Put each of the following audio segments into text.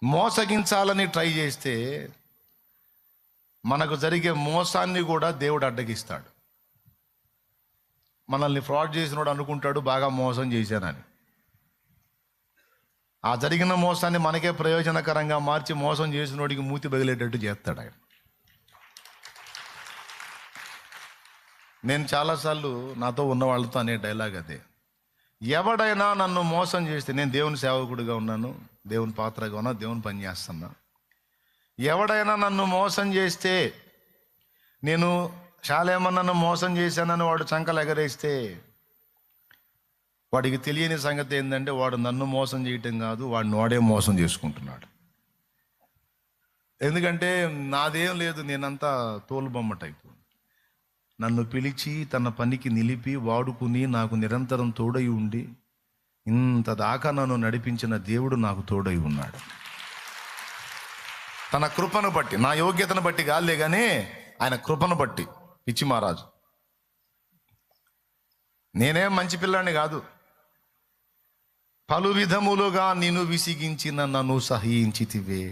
మోసగించాలని try చేస్తే మనకు జరిగే మోసాన్ని కూడా దేవుడు అడ్డగిస్తాడు. మనల్ని ఫ్రాడ్ చేసినోడు అనుకుంటాడు బాగా మోసం చేశానని. ఆ జరిగిన మోసాన్ని మనకే ప్రయోజనకరంగా మార్చి మోసం చేసినోడికి మూతి బగిలేటట్టు చేస్తాడు ఆయన. నేను చాలాసార్లు నాతో ఉన్న వాళ్ళతో అనే డైలాగ్ అదే. ఎవడైనా నన్ను మోసం చేస్తే, నేను దేవుని సేవకుడిగా ఉన్నాను, దేవుని పాత్రగా ఉన్నా, దేవుని పని చేస్తున్నా. ఎవడైనా నన్ను మోసం చేస్తే, నేను శాలేమన్నను మోసం చేశానని వాడు చంకలు ఎగరేస్తే, వాడికి తెలియని సంగతి ఏంటంటే వాడు నన్ను మోసం చేయటం కాదు, వాడిని వాడే మోసం చేసుకుంటున్నాడు. ఎందుకంటే నాదేం లేదు, నేనంతా తోలుబొమ్మ టైపు. నన్ను పిలిచి తన పనికి నిలిపి వాడుకుని నాకు నిరంతరం తోడై ఉండి ఇంత దాకా నన్ను నడిపించిన దేవుడు నాకు తోడై ఉన్నాడు. తన కృపను బట్టి, నా యోగ్యతను బట్టి కాదులే కానీ ఆయన కృపను బట్టి. పిచ్చి మహారాజు, నేనేం మంచి పిల్లాన్ని కాదు. పలు విధములుగా నిన్ను విసిగించిన నన్ను సహించితివే,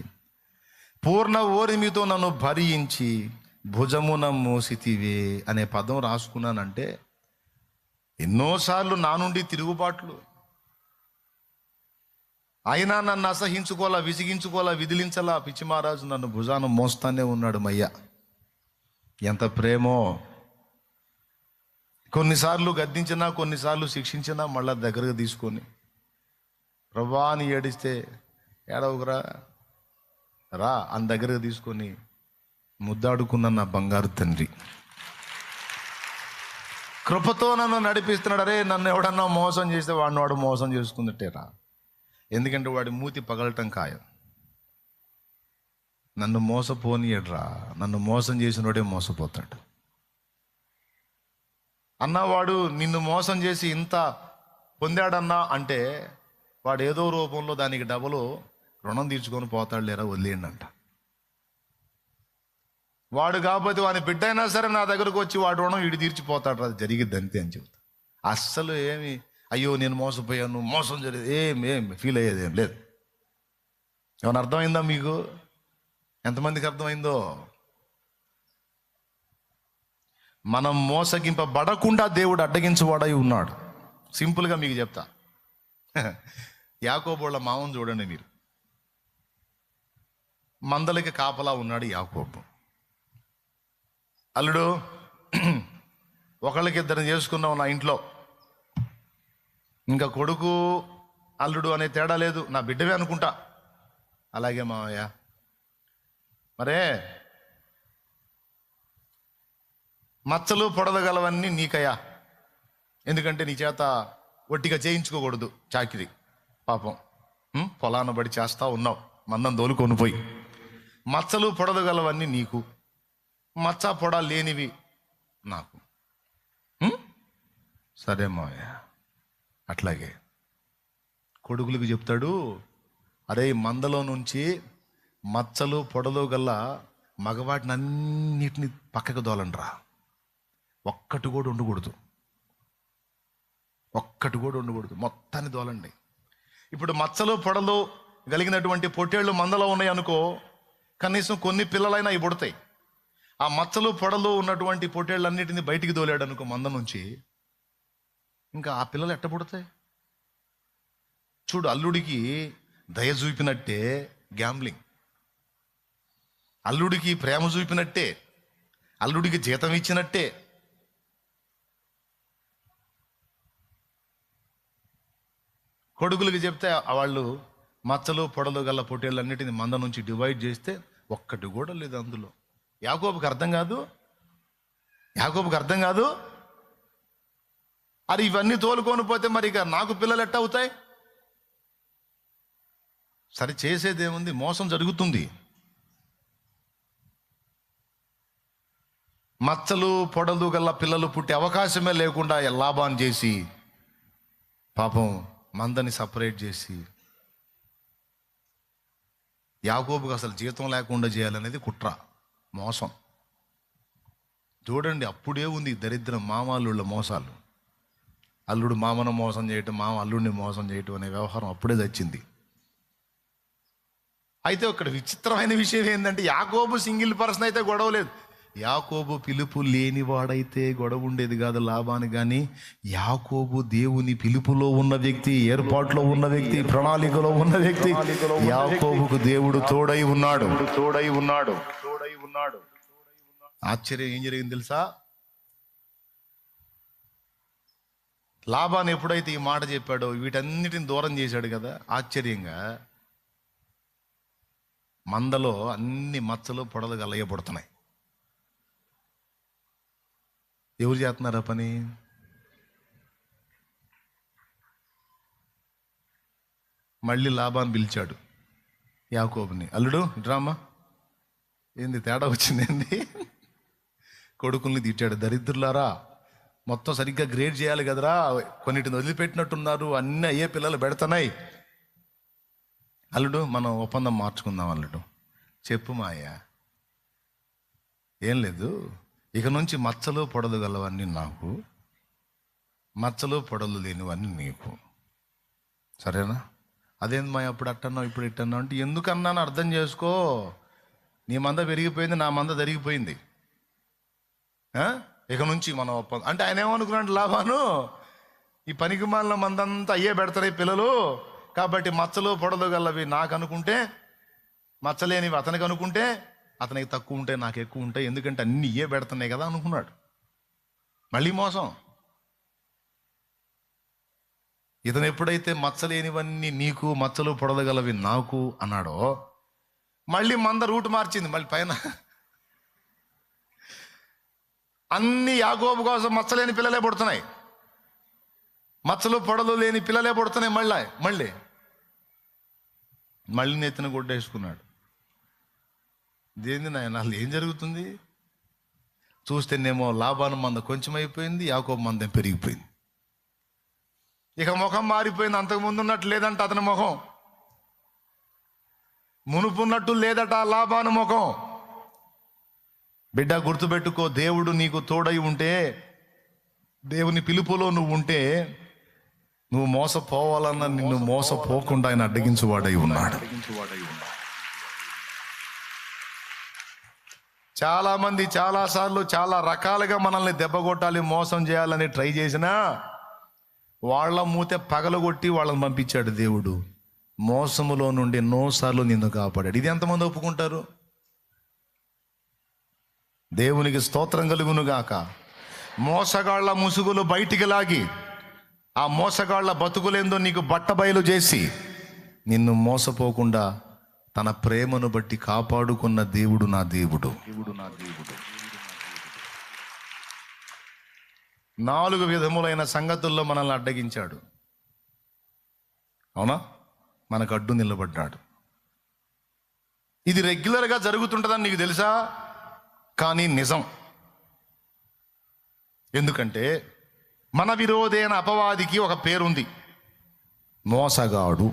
పూర్ణ ఓరిమితో నన్ను భరించి భుజమున మోసితివే అనే పదం రాసుకున్నానంటే ఎన్నోసార్లు నా నుండి తిరుగుబాట్లు. అయినా నన్ను అసహించుకోవాలా, విసిగించుకోవాలా, విదిలించలా పిచ్చి మహారాజు నన్ను భుజాన మోస్తానే ఉన్నాడు. మయ్య ఎంత ప్రేమో. కొన్నిసార్లు గద్దించినా, కొన్నిసార్లు శిక్షించినా మళ్ళా దగ్గరకు తీసుకొని, ప్రభా అని ఏడిస్తే ఏడవకురా రా అని దగ్గరకు తీసుకొని ముద్దాడుకున్న నా బంగారు తండ్రి కృపతో నన్ను నడిపిస్తున్నాడు. అరే నన్ను ఎవడన్నా మోసం చేస్తే వాడిని వాడు మోసం చేసుకున్నట్టేరా. ఎందుకంటే వాడి మూతి పగలటం ఖాయం. నన్ను మోసపోనియడ్రా, నన్ను మోసం చేసినోడే మోసపోతాడు. అన్నవాడు నిన్ను మోసం చేసి ఇంత పొందాడన్నా అంటే వాడు ఏదో రూపంలో దానికి డబలు రుణం తీర్చుకొని పోతాడు, లేరా వదిలేయండి అంట. వాడు కాకపోతే వాని బిడ్డ అయినా సరే నా దగ్గరకు వచ్చి వాడు రుణం ఇటు తీర్చిపోతాడు, అది జరిగిద్ది అంతే అని చెబుతా. అస్సలు ఏమి అయ్యో నేను మోసపోయాను, మోసం జరిగింది ఏం ఫీల్ అయ్యేది ఏం లేదు. ఏమైనా అర్థమైందా మీకు? ఎంతమందికి అర్థమైందో? మనం మోసగింపబడకుండా దేవుడు అడ్డగించవాడై ఉన్నాడు. సింపుల్గా మీకు చెప్తా. యాకోబోళ్ళ మామను చూడండి మీరు. మందలకి కాపలా ఉన్నాడు యాకోబు. అల్లుడు ఒకళ్ళకి ఇద్దరు చేసుకున్నావు నా ఇంట్లో, ఇంకా కొడుకు అల్లుడు అనే తేడా లేదు, నా బిడ్డవే అనుకుంటా. అలాగే మావయ్య, మరే మచ్చలు పొడదగలవన్నీ నీకయ్యా, ఎందుకంటే నీ చేత ఒట్టిగా చేయించుకోకూడదు చాకిరి. పాపం పొలాన బడి చేస్తా ఉన్నావు, మందం దోలుకొని పోయి. మచ్చలు పొడదగలవన్నీ నీకు, మచ్చ పొడ లేనివి నాకు. సరే మావయ్య. అట్లాగే కొడుకులకు చెప్తాడు, అరే మందలో నుంచి మచ్చలు పొడలు గల్ల మగవాటిని అన్నిటిని పక్కకు దోలండ్రా, ఒక్కటి కూడా ఉండకూడదు, మొత్తాన్ని దోలండి. ఇప్పుడు మచ్చలు పొడలు కలిగినటువంటి పొట్టేళ్ళు మందలో ఉన్నాయి అనుకో, కనీసం కొన్ని పిల్లలైనా అవి పుడతాయి. ఆ మచ్చలు పొడలు ఉన్నటువంటి పొట్టేళ్ళన్నిటిని బయటికి దోలాడు అనుకో మంద నుంచి, ఇంకా ఆ పిల్లలు ఎట్ట పుడతాయి? చూడు, అల్లుడికి దయ చూపినట్టే గ్యాంబ్లింగ్, అల్లుడికి ప్రేమ చూపినట్టే, అల్లుడికి జీతం ఇచ్చినట్టే కొడుకులకి చెప్తే వాళ్ళు మచ్చలు పొడలు గల పొట్టేళ్ళన్నిటిని మంద నుంచి డివైడ్ చేస్తే ఒక్కటి కూడా లేదు అందులో. యాకోబుకి అర్థం కాదు. అది ఇవన్నీ తోలుకొని పోతే మరి ఇక నాకు పిల్లలు ఎట్ట అవుతాయి? సరే చేసేదేముంది, మోసం జరుగుతుంది. మచ్చలు పొడలు గల పిల్లలు పుట్టే అవకాశమే లేకుండా లాభాన్ని చేసి పాపం మందని సపరేట్ చేసి, యాకోబుకి అసలు జీతం లేకుండా చేయాలనేది కుట్ర, మోసం. చూడండి, అప్పుడే ఉంది దరిద్రం, మామల్లుళ్ళ మోసాలు. అల్లుడు మామను మోసం చేయటం, మామ అల్లుడిని మోసం చేయటం అనే వ్యవహారం అప్పుడే తెచ్చింది. అయితే ఇక్కడ విచిత్రమైన విషయం ఏంటంటే యాకోబు సింగిల్ పర్సన్ అయితే గొడవ లేదు. యాకోబు పిలుపు లేనివాడైతే గొడవ ఉండేది కాదు లాబాను. కానీ యాకోబు దేవుని పిలుపులో ఉన్న వ్యక్తి, ఏర్పాట్లో ఉన్న వ్యక్తి, ప్రణాళికలో ఉన్న వ్యక్తి. యాకోబుకు దేవుడు తోడై ఉన్నాడు. ఆశ్చర్యం ఏం జరిగింది తెలుసా? లాబాను ఎప్పుడైతే ఈ మాట చెప్పాడో వీటన్నిటిని దూరం చేశాడు కదా, ఆశ్చర్యంగా మందలో అన్ని మచ్చలు పొడలు గలయబడుతున్నాయి. ఎవరు చేస్తున్నారా పని? మళ్ళీ లాబాను పిలిచాడు యాకోబుని. అల్లుడు డ్రామా ఏంది, తేడా వచ్చింది ఏంది? కొడుకుల్ని తిట్టాడు. దరిద్రులారా, మొత్తం సరిగ్గా గ్రేడ్ చేయాలి కదరా, కొన్నిటిని వదిలిపెట్టినట్టున్నారు, అన్నీ అయ్యే పిల్లలు పెడుతున్నాయి. అల్లుడు మనం ఒప్పందం మార్చుకుందాం. అల్లుడు చెప్పు మాయ. ఏం లేదు, ఇక నుంచి మచ్చలు పొడలు గలవన్నీ నాకు, మచ్చలు పొడలు లేనివన్నీ నీకు, సరేనా? అదేంది మాయ అప్పుడు అట్టన్నావు ఇప్పుడు ఇట్టన్నావు అంటే, ఎందుకన్నాను అర్థం చేసుకో. నీ మంద పెరిగిపోయింది, నా మంద జరిగిపోయింది. ఇక నుంచి మనం ఒప్పందం అంటే ఆయన ఏమనుకున్నాడు లాబాను, ఈ పనికి మాలిన మందంతా అయ్యే పెడతాయి పిల్లలు, కాబట్టి మచ్చలు పొడలు గలవి నాకు అనుకుంటే, మచ్చలేనివి అతనికి అనుకుంటే, అతనికి తక్కువ ఉంటాయి నాకు ఎక్కువ ఉంటాయి, ఎందుకంటే అన్ని ఇయ్యే పెడుతున్నాయి కదా అనుకున్నాడు. మళ్ళీ మోసం. ఇతను ఎప్పుడైతే మచ్చలేనివన్నీ నీకు, మచ్చలు పొడలు గలవి నాకు అన్నాడో, మళ్ళీ మంద రూట్ మార్చింది. మళ్ళీ పైన అన్ని యాకోబు కోసం మచ్చలేని పిల్లలే పుడుతున్నాయి, మచ్చలు పొడలు లేని పిల్లలే పుడుతున్నాయి. మళ్ళీ నెత్తిన గుడ్డేసుకున్నాడు. దేని నాయన అసలు ఏం జరుగుతుంది? చూస్తేనేమో లాబాను మంద కొంచెం అయిపోయింది, యాకోబు మందం పెరిగిపోయింది. ఇక ముఖం మారిపోయింది. అంతకుముందు ఉన్నట్టు లేదంట అతని ముఖం, మునుపున్నట్టు లేదట లాబాను ముఖం. బిడ్డ గుర్తుపెట్టుకో, దేవుడు నీకు తోడై ఉంటే, దేవుని పిలుపులో నువ్వు ఉంటే, నువ్వు మోసపోవాలన్నా నిన్ను మోసపోకుండా ఆయన అడ్డగించువాడై ఉన్నాడు. చాలా మంది చాలాసార్లు చాలా రకాలుగా మనల్ని దెబ్బగొట్టాలి, మోసం చేయాలని ట్రై చేసినా వాళ్ళ మూతే పగలగొట్టి వాళ్ళని పంపించాడు దేవుడు. మోసములో నుండి ఎన్నోసార్లు నిన్ను కాపాడాడు. ఇది ఎంతమంది ఒప్పుకుంటారు? దేవునికి స్తోత్రం కలుగును గాక. మోసగాళ్ల ముసుగులు బయటికి లాగి, ఆ మోసగాళ్ల బతుకులేందో నీకు బట్టబయలు చేసి, నిన్ను మోసపోకుండా తన ప్రేమను బట్టి కాపాడుకున్న దేవుడు నా దేవుడు. 4 విధములైన సంగతుల్లో మనల్ని అడ్డగించాడు. అవునా? మనకు అడ్డు నిలబడ్డాడు. ఇది రెగ్యులర్గా జరుగుతుంటుందని నీకు తెలుసా? కానీ నిజం. ఎందుకంటే మన విరోధైన అపవాదికి ఒక పేరుంది, మోసగాడు.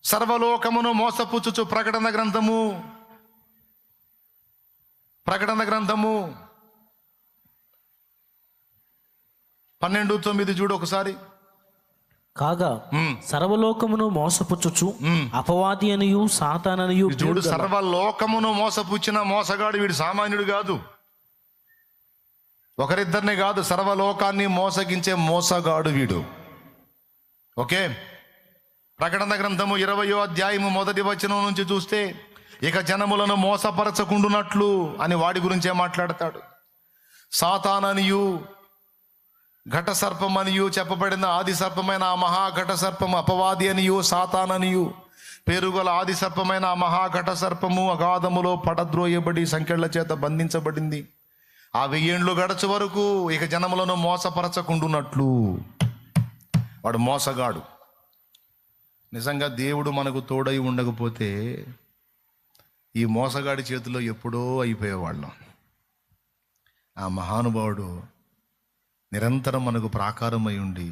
సర్వలోకమును మోసపుచ్చుచు ప్రకటన గ్రంథము 12:9 చూడు ఒకసారి. కాగా సర్వలోకమును మోసపుచ్చుచు అపవాది అనియు సాతాననియు. చూడు, సర్వలోకమును మోసపుచ్చిన మోసగాడు వీడు సామాన్యుడు కాదు, ఒకరిద్దరిని కాదు, సర్వలోకాన్ని మోసగించే మోసగాడు వీడు. ఓకే, ప్రకటన గ్రంథము 20వ అధ్యాయము 1వ వచనం నుంచి చూస్తే, ఇక జనములను మోసపరచకుండునట్లు అని వాడి గురించే మాట్లాడతాడు. సాతాననియు ఘట సర్పమనియు చెప్పబడిన ఆది సర్పమైన ఆ మహాఘట సర్పము అపవాది అనియు సాతాననియు పేరుగల ఆది సర్పమైన ఆ మహాఘట సర్పము అగాధములో పడద్రోయబడి సంకెళ్ల చేత బంధించబడింది. ఆ 1000 ఏండ్లు గడచు వరకు ఇక జనములను మోసపరచకుండునట్లు. వాడు మోసగాడు. నిజంగా దేవుడు మనకు తోడై ఉండకపోతే ఈ మోసగాడి చేతిలో ఎప్పుడో అయిపోయేవాళ్ళం. ఆ మహానుభావుడు నిరంతరం మనకు ప్రాకారమై ఉండి,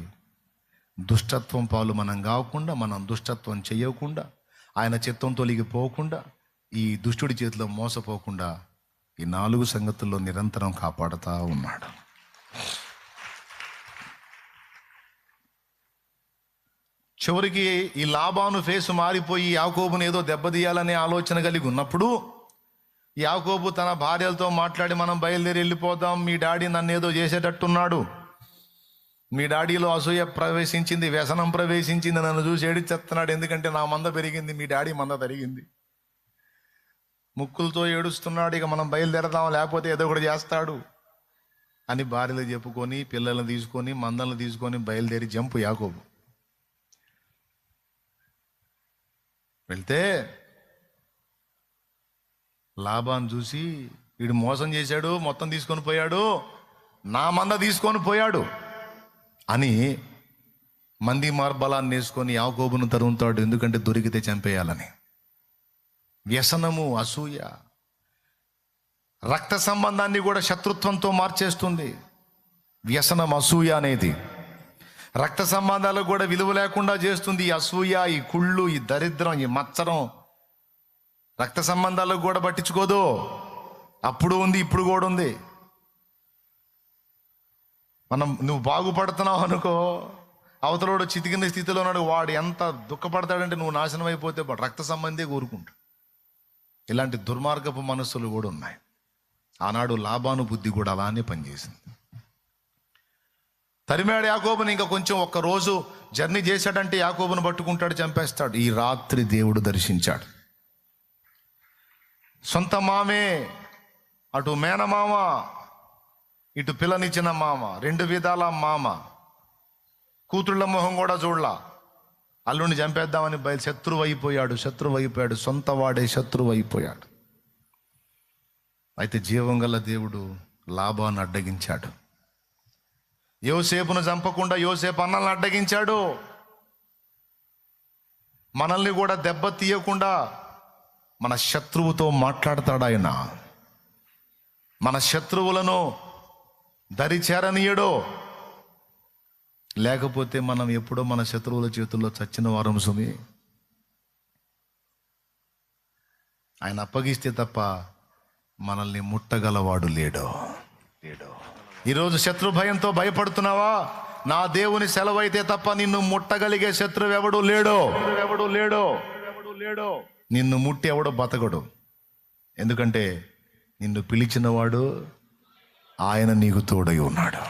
దుష్టత్వం పాలు మనం కాకుండా, మనం దుష్టత్వం చేయకుండా, ఆయన చిత్తం తొలగిపోకుండా, ఈ దుష్టుడి చేతిలో మోసపోకుండా ఈ 4 సంగతుల్లో నిరంతరం కాపాడుతూ ఉన్నాడు. చివరికి ఈ లాబాను ఫేసు మారిపోయి యాకోబుని ఏదో దెబ్బతీయాలనే ఆలోచన కలిగి ఉన్నప్పుడు యాకోబు తన భార్యలతో మాట్లాడి, మనం బయలుదేరి వెళ్ళిపోదాం, మీ డాడీ నన్ను ఏదో చేసేటట్టున్నాడు, మీ డాడీలో అసూయ ప్రవేశించింది, వ్యసనం ప్రవేశించింది, నన్ను చూసి ఏడిచేస్తున్నాడు, ఎందుకంటే నా మంద పెరిగింది, మీ డాడీ మంద తరిగింది, ముక్కులతో ఏడుస్తున్నాడు, ఇక మనం బయలుదేరదాం లేకపోతే ఏదో ఒకటి చేస్తాడు అని భార్యలు చెప్పుకొని పిల్లల్ని తీసుకొని మందలను తీసుకొని బయలుదేరి జంపు యాకోబు వెళ్తే లాబాను చూసి, వీడు మోసం చేశాడు, మొత్తం తీసుకొని పోయాడు, నా మంద తీసుకొని పోయాడు అని మంది మార్బలాన్ని వేసుకొని యాకోబును తరుముతాడు, ఎందుకంటే దొరికితే చంపేయాలని. వ్యసనము, అసూయ రక్త సంబంధాన్ని కూడా శత్రుత్వంతో మార్చేస్తుంది. వ్యసనం, అసూయ అనేది రక్త సంబంధాలకు కూడా విలువ లేకుండా చేస్తుంది. ఈ అసూయ, ఈ కుళ్ళు, ఈ దరిద్రం, ఈ మత్సరం రక్త సంబంధాలకు కూడా పట్టించుకోదు. అప్పుడు ఉంది, ఇప్పుడు కూడా ఉంది. నువ్వు బాగుపడుతున్నావు అనుకో, అవతలోడు చితికిన స్థితిలో ఉన్నాడు, వాడు ఎంత దుఃఖపడతాడంటే నువ్వు నాశనం అయిపోతే రక్త సంబంధే కోరుకుంటాడు. ఇలాంటి దుర్మార్గపు మనస్సులు కూడా ఉన్నాయి. ఆనాడు లాబాను బుద్ధి కూడా అలానే పనిచేసింది. తరిమాడు యాకోబుని, ఇంకా కొంచెం ఒక్క రోజు జర్నీ చేశాడంటే యాకోబును పట్టుకుంటాడు, చంపేస్తాడు. ఈ రాత్రి దేవుడు దర్శించాడు. సొంత మామే, అటు మేనమామ, ఇటు పిల్లనిచ్చిన మామ, రెండు విధాల మామ, కూతుళ్ళ మొహం కూడా చూడలా, అల్లుడిని చంపేద్దామని శత్రువు అయిపోయాడు, సొంత వాడే శత్రువు అయిపోయాడు. అయితే జీవం గల దేవుడు లాబాను అడ్డగించాడు. యోసేపును చంపకుండా యోసేపు అన్నల్ని అడ్డగించాడు. మనల్ని కూడా దెబ్బ తీయకుండా మన శత్రువుతో మాట్లాడతాడు ఆయన. మన శత్రువులను దరి చేరనీయడు. లేకపోతే మనం ఎప్పుడో మన శత్రువుల చేతుల్లో చచ్చిన వారం సుమి. ఆయన అప్పగిస్తే తప్ప మనల్ని ముట్టగలవాడు లేడు. ఈరోజు శత్రు భయంతో భయపడుతున్నావా? నా దేవుని సెలవైతే తప్ప నిన్ను ముట్టగలిగే శత్రువు ఎవడు లేడో. నిన్ను ముట్టి ఎవడో బతకడు. ఎందుకంటే నిన్ను పిలిచినవాడు ఆయన నీకు తోడై ఉన్నాడు.